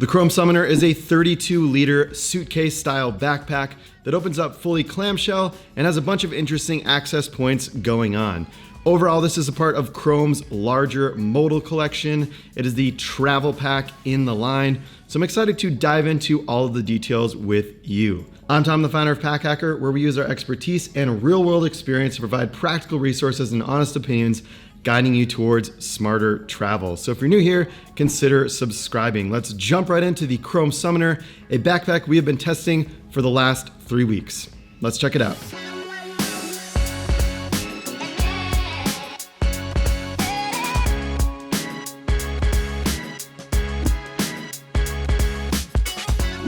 The Chrome Summoner is a 32-liter suitcase style backpack that opens up fully clamshell and has a bunch of interesting access points going on. Overall, this is a part of Chrome's larger Modal Collection. It is the travel pack in the line, so I'm excited to dive into all of the details with you. I'm Tom, the founder of Pack Hacker, where we use our expertise and real-world experience to provide practical resources and honest opinions, guiding you towards smarter travel. So if you're new here, consider subscribing. Let's jump right into the Chrome Summoner, a backpack we have been testing for the last 3 weeks. Let's check it out.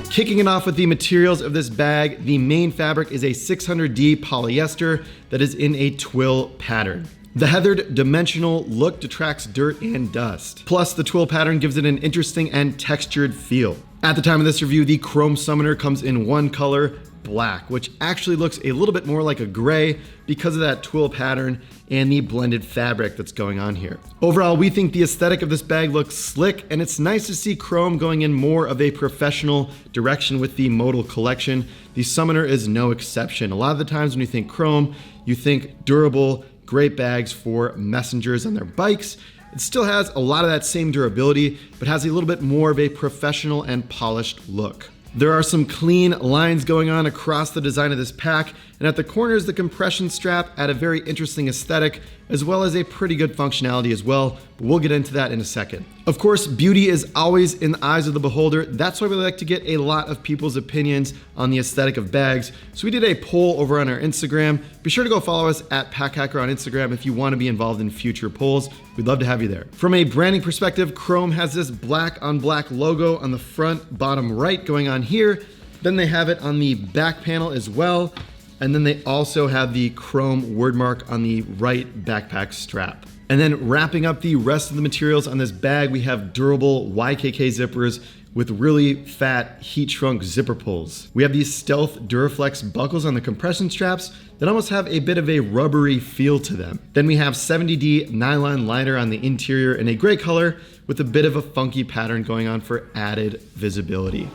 Kicking it off with the materials of this bag, the main fabric is a 600D polyester that is in a twill pattern. The heathered dimensional look detracts dirt and dust. Plus, the twill pattern gives it an interesting and textured feel. At the time of this review, the Chrome Summoner comes in one color, black, which actually looks a little bit more like a gray because of that twill pattern and the blended fabric that's going on here. Overall, we think the aesthetic of this bag looks slick, and it's nice to see Chrome going in more of a professional direction with the Modal Collection. The Summoner is no exception. A lot of the times when you think Chrome, you think durable, great bags for messengers on their bikes. It still has a lot of that same durability, but has a little bit more of a professional and polished look. There are some clean lines going on across the design of this pack, and at the corners, the compression strap add a very interesting aesthetic, as well as a pretty good functionality as well, but we'll get into that in a second. Of course, beauty is always in the eyes of the beholder. That's why we like to get a lot of people's opinions on the aesthetic of bags. So we did a poll over on our Instagram. Be sure to go follow us at Pack Hacker on Instagram if you want to be involved in future polls. We'd love to have you there. From a branding perspective, Chrome has this black on black logo on the front bottom right going on here. Then they have it on the back panel as well. And then they also have the Chrome word mark on the right backpack strap. And then wrapping up the rest of the materials on this bag, we have durable YKK zippers with really fat heat shrunk zipper pulls. We have these stealth Duraflex buckles on the compression straps that almost have a bit of a rubbery feel to them. Then we have 70D nylon liner on the interior in a gray color with a bit of a funky pattern going on for added visibility.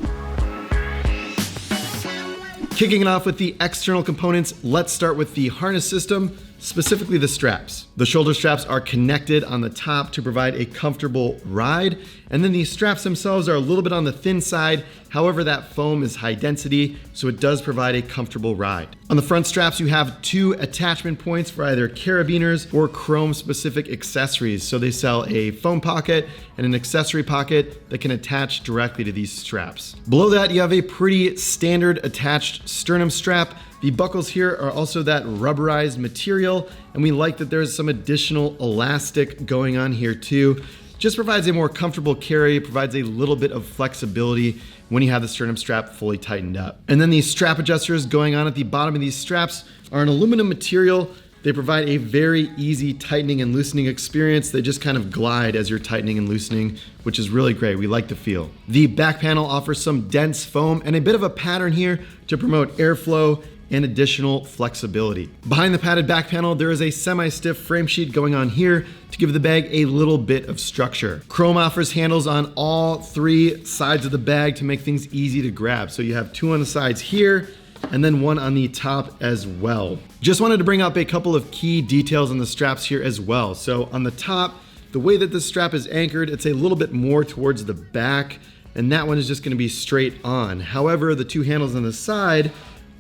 Kicking it off with the external components, let's start with the harness system, specifically the straps. The shoulder straps are connected on the top to provide a comfortable ride, and then the straps themselves are a little bit on the thin side. However, that foam is high density, so it does provide a comfortable ride. On the front straps, you have 2 attachment points for either carabiners or Chrome-specific accessories. So they sell a foam pocket and an accessory pocket that can attach directly to these straps. Below that, you have a pretty standard attached sternum strap. The buckles here are also that rubberized material, and we like that there's some additional elastic going on here too. Just provides a more comfortable carry, provides a little bit of flexibility when you have the sternum strap fully tightened up. And then these strap adjusters going on at the bottom of these straps are an aluminum material. They provide a very easy tightening and loosening experience. They just kind of glide as you're tightening and loosening, which is really great. We like the feel. The back panel offers some dense foam and a bit of a pattern here to promote airflow and additional flexibility. Behind the padded back panel, there is a semi-stiff frame sheet going on here to give the bag a little bit of structure. Chrome offers handles on all 3 sides of the bag to make things easy to grab. So you have 2 on the sides here, and then 1 on the top as well. Just wanted to bring up a couple of key details on the straps here as well. So on the top, the way that this strap is anchored, it's a little bit more towards the back, and that one is just gonna be straight on. However, the 2 handles on the side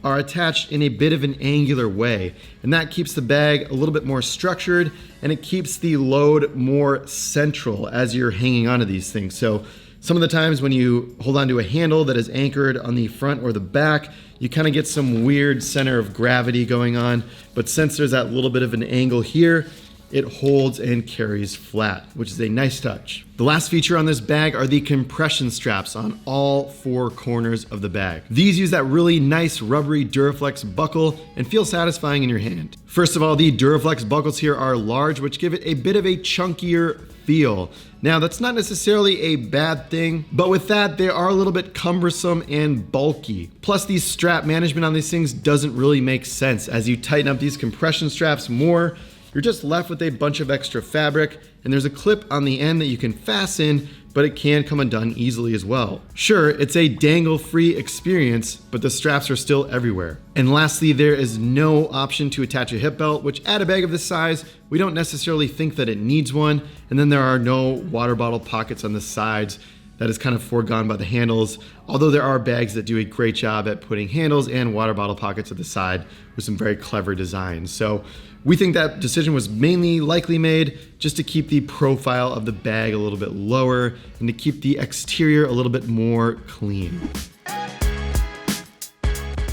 are attached in a bit of an angular way, and that keeps the bag a little bit more structured, and it keeps the load more central as you're hanging onto these things. So some of the times when you hold onto a handle that is anchored on the front or the back, you kind of get some weird center of gravity going on, but since there's that little bit of an angle here, it holds and carries flat, which is a nice touch. The last feature on this bag are the compression straps on all 4 corners of the bag. These use that really nice rubbery Duraflex buckle and feel satisfying in your hand. First of all, the Duraflex buckles here are large, which give it a bit of a chunkier feel. Now, that's not necessarily a bad thing, but with that, they are a little bit cumbersome and bulky. Plus, the strap management on these things doesn't really make sense. As you tighten up these compression straps more, you're just left with a bunch of extra fabric, and there's a clip on the end that you can fasten but it can come undone easily as well. Sure, it's a dangle-free experience, but the straps are still everywhere. And lastly, there is no option to attach a hip belt, which at a bag of this size, we don't necessarily think that it needs one. And then there are no water bottle pockets on the sides. That is kind of foregone by the handles, although there are bags that do a great job at putting handles and water bottle pockets at the side with some very clever designs. So we think that decision was mainly likely made just to keep the profile of the bag a little bit lower and to keep the exterior a little bit more clean.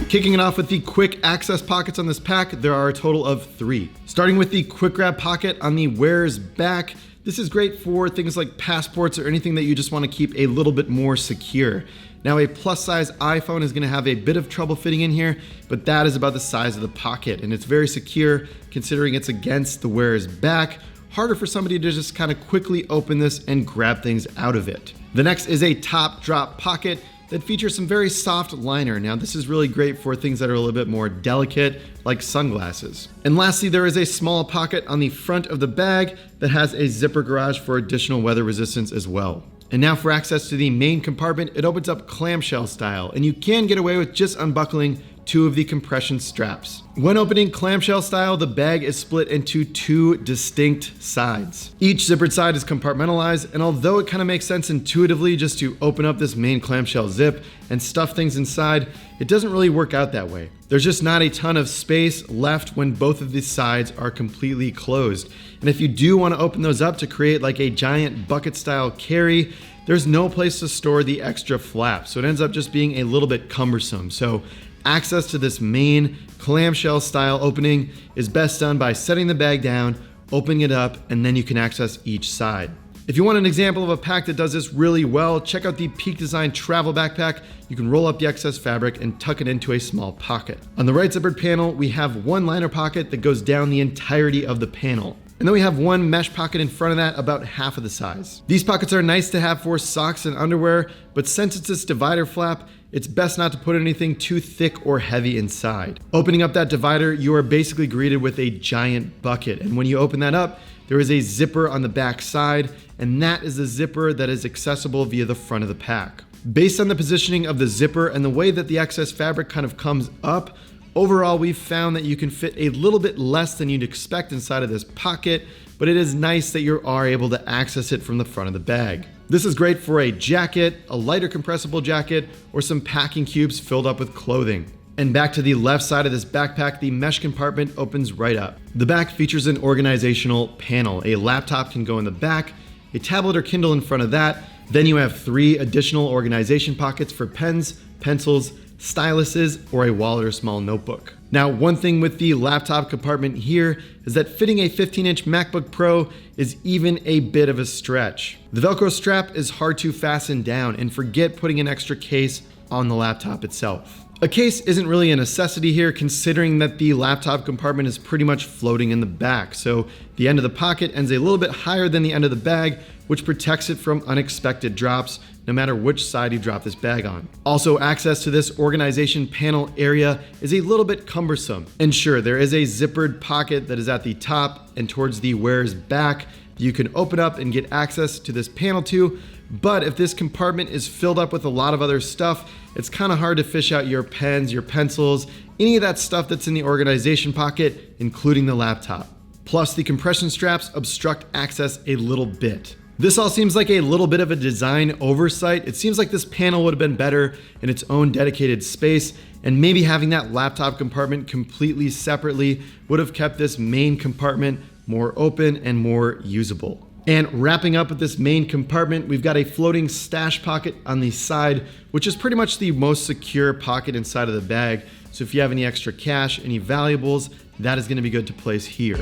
Kicking it off with the quick access pockets on this pack, there are a total of 3. Starting with the quick grab pocket on the wearer's back, this is great for things like passports or anything that you just want to keep a little bit more secure. Now, a plus size iPhone is going to have a bit of trouble fitting in here, but that is about the size of the pocket, and it's very secure considering it's against the wearer's back. Harder for somebody to just kind of quickly open this and grab things out of it. The next is a top drop pocket that features some very soft liner. Now, this is really great for things that are a little bit more delicate, like sunglasses. And lastly, there is a small pocket on the front of the bag that has a zipper garage for additional weather resistance as well. And now for access to the main compartment, it opens up clamshell style, and you can get away with just unbuckling 2 of the compression straps. When opening clamshell style, the bag is split into 2 distinct sides. Each zippered side is compartmentalized, and although it kind of makes sense intuitively just to open up this main clamshell zip and stuff things inside, it doesn't really work out that way. There's just not a ton of space left when both of these sides are completely closed. And if you do want to open those up to create like a giant bucket style carry, there's no place to store the extra flap. So it ends up just being a little bit cumbersome. So access to this main clamshell style opening is best done by setting the bag down, opening it up, and then you can access each side. If you want an example of a pack that does this really well, check out the Peak Design travel backpack. You can roll up the excess fabric and tuck it into a small pocket. On the right zippered panel, we have 1 liner pocket that goes down the entirety of the panel. And then we have 1 mesh pocket in front of that, about half of the size. These pockets are nice to have for socks and underwear, but since it's this divider flap, it's best not to put anything too thick or heavy inside. Opening up that divider, you are basically greeted with a giant bucket. And when you open that up, there is a zipper on the back side, and that is the zipper that is accessible via the front of the pack. Based on the positioning of the zipper and the way that the excess fabric kind of comes up, overall, we've found that you can fit a little bit less than you'd expect inside of this pocket, but it is nice that you are able to access it from the front of the bag. This is great for a jacket, a lighter compressible jacket, or some packing cubes filled up with clothing. And back to the left side of this backpack, the mesh compartment opens right up. The back features an organizational panel. A laptop can go in the back, a tablet or Kindle in front of that. Then you have 3 additional organization pockets for pens, pencils, styluses, or a wallet or small notebook. Now, one thing with the laptop compartment here is that fitting a 15-inch MacBook Pro is even a bit of a stretch. The Velcro strap is hard to fasten down, and forget putting an extra case on the laptop itself. A case isn't really a necessity here, considering that the laptop compartment is pretty much floating in the back. So the end of the pocket ends a little bit higher than the end of the bag, which protects it from unexpected drops, no matter which side you drop this bag on. Also, access to this organization panel area is a little bit cumbersome. And sure, there is a zippered pocket that is at the top and towards the wearer's back that you can open up and get access to this panel to. But if this compartment is filled up with a lot of other stuff, it's kind of hard to fish out your pens, your pencils, any of that stuff that's in the organization pocket, including the laptop. Plus, the compression straps obstruct access a little bit. This all seems like a little bit of a design oversight. It seems like this panel would have been better in its own dedicated space, and maybe having that laptop compartment completely separately would have kept this main compartment more open and more usable. And wrapping up with this main compartment, we've got a floating stash pocket on the side, which is pretty much the most secure pocket inside of the bag. So if you have any extra cash, any valuables, that is going to be good to place here.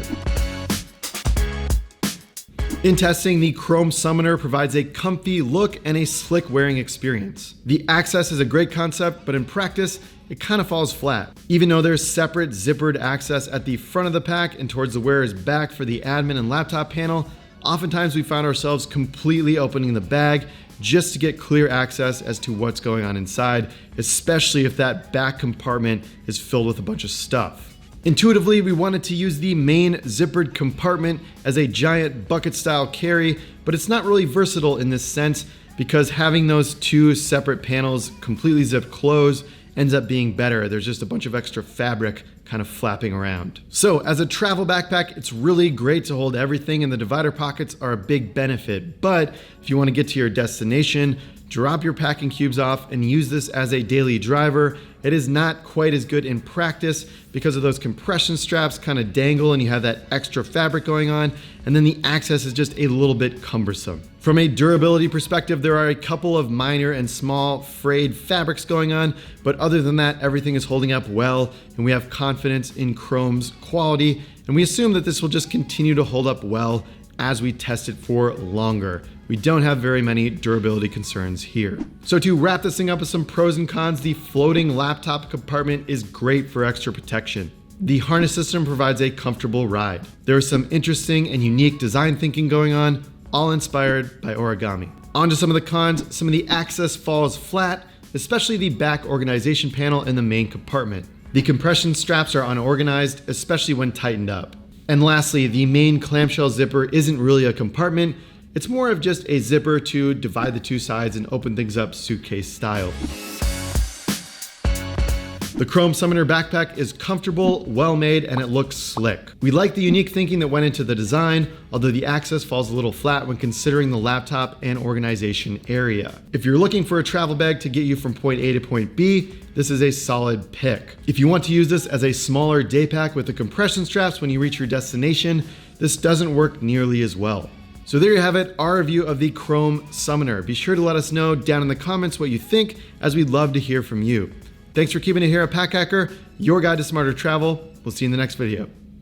In testing, the Chrome Summoner provides a comfy look and a slick wearing experience. The access is a great concept, but in practice, it kind of falls flat. Even though there's separate zippered access at the front of the pack and towards the wearer's back for the admin and laptop panel, oftentimes we find ourselves completely opening the bag just to get clear access as to what's going on inside, especially if that back compartment is filled with a bunch of stuff. Intuitively, we wanted to use the main zippered compartment as a giant bucket style carry, but it's not really versatile in this sense because having those two separate panels completely zip closed ends up being better. There's just a bunch of extra fabric kind of flapping around. So as a travel backpack, it's really great to hold everything, and the divider pockets are a big benefit. But if you want to get to your destination, drop your packing cubes off and use this as a daily driver, it is not quite as good in practice because of those compression straps kind of dangle and you have that extra fabric going on, and then the access is just a little bit cumbersome. From a durability perspective, there are a couple of minor and small frayed fabrics going on, but other than that, everything is holding up well, and we have confidence in Chrome's quality, and we assume that this will just continue to hold up well as we test it for longer. We don't have very many durability concerns here. So to wrap this thing up with some pros and cons, the floating laptop compartment is great for extra protection. The harness system provides a comfortable ride. There is some interesting and unique design thinking going on, all inspired by origami. On to some of the cons. Some of the access falls flat, especially the back organization panel in the main compartment. The compression straps are unorganized, especially when tightened up. And lastly, the main clamshell zipper isn't really a compartment. It's more of just a zipper to divide the two sides and open things up suitcase style. The Chrome Summoner backpack is comfortable, well made, and it looks slick. We like the unique thinking that went into the design, although the access falls a little flat when considering the laptop and organization area. If you're looking for a travel bag to get you from point A to point B, this is a solid pick. If you want to use this as a smaller day pack with the compression straps when you reach your destination, this doesn't work nearly as well. So there you have it, our review of the Chrome Summoner. Be sure to let us know down in the comments what you think, as we'd love to hear from you. Thanks for keeping it here at Pack Hacker, your guide to smarter travel. We'll see you in the next video.